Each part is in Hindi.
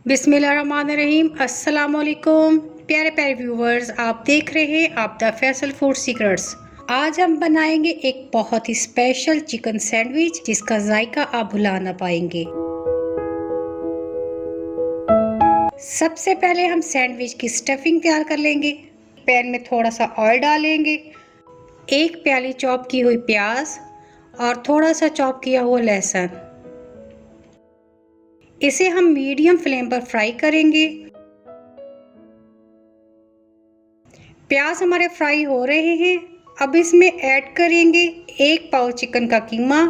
बिस्मिल्लाहिर्रहमानिर्रहीम। अस्सलाम वालेकुम प्यारे प्यारे व्यूवर्स, आप देख रहे हैं आपदा फैसल फूड सीक्रेट्स। आज हम बनाएंगे एक बहुत ही स्पेशल चिकन सैंडविच जिसका जायका आप भुला ना पाएंगे। सबसे पहले हम सैंडविच की स्टफिंग तैयार कर लेंगे। पैन में थोड़ा सा ऑयल डालेंगे, एक प्याली चॉप की हुई प्याज और थोड़ा सा चॉप किया हुआ लहसुन। इसे हम मीडियम फ्लेम पर फ्राई करेंगे। प्याज हमारे फ्राई हो रहे हैं। अब इसमें ऐड करेंगे 1 पाव चिकन का कीमा।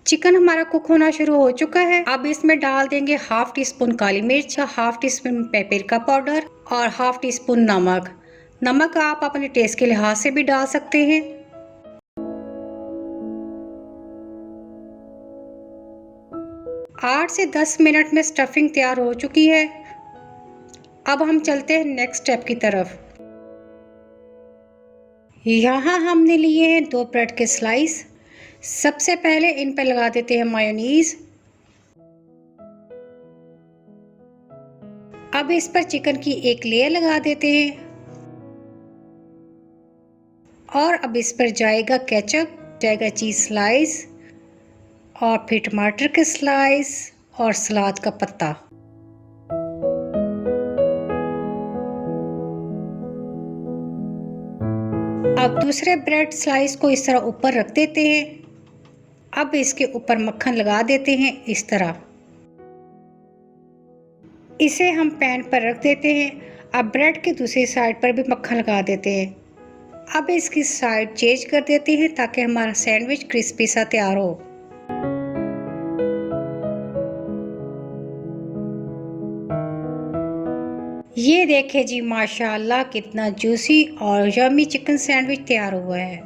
चिकन हमारा कुक होना शुरू हो चुका है। अब इसमें डाल देंगे हाफ टी स्पून काली मिर्च, half tea spoon paprika powder और हाफ टी स्पून नमक। नमक आप अपने टेस्ट के लिहाज से भी डाल सकते हैं। आठ से 10 मिनट में स्टफिंग तैयार हो चुकी है। अब हम चलते हैं नेक्स्ट स्टेप की तरफ। यहाँ हमने लिए हैं 2 ब्रेड के स्लाइस। सबसे पहले इन पर लगा देते हैं मायोनीज। अब इस पर चिकन की एक लेयर लगा देते हैं और अब इस पर जाएगा केचप, जाएगा चीज स्लाइस और फिर टमाटर के स्लाइस और सलाद का पत्ता। अब दूसरे ब्रेड स्लाइस को इस तरह ऊपर रख देते हैं। अब इसके ऊपर मक्खन लगा देते हैं इस तरह। इसे हम पैन पर रख देते हैं। अब ब्रेड की दूसरी साइड पर भी मक्खन लगा देते हैं। अब इसकी साइड चेंज कर देते हैं ताकि हमारा सैंडविच क्रिस्पी सा तैयार हो। ये देखें जी, माशाल्लाह कितना जूसी और यम्मी चिकन सैंडविच तैयार हुआ है।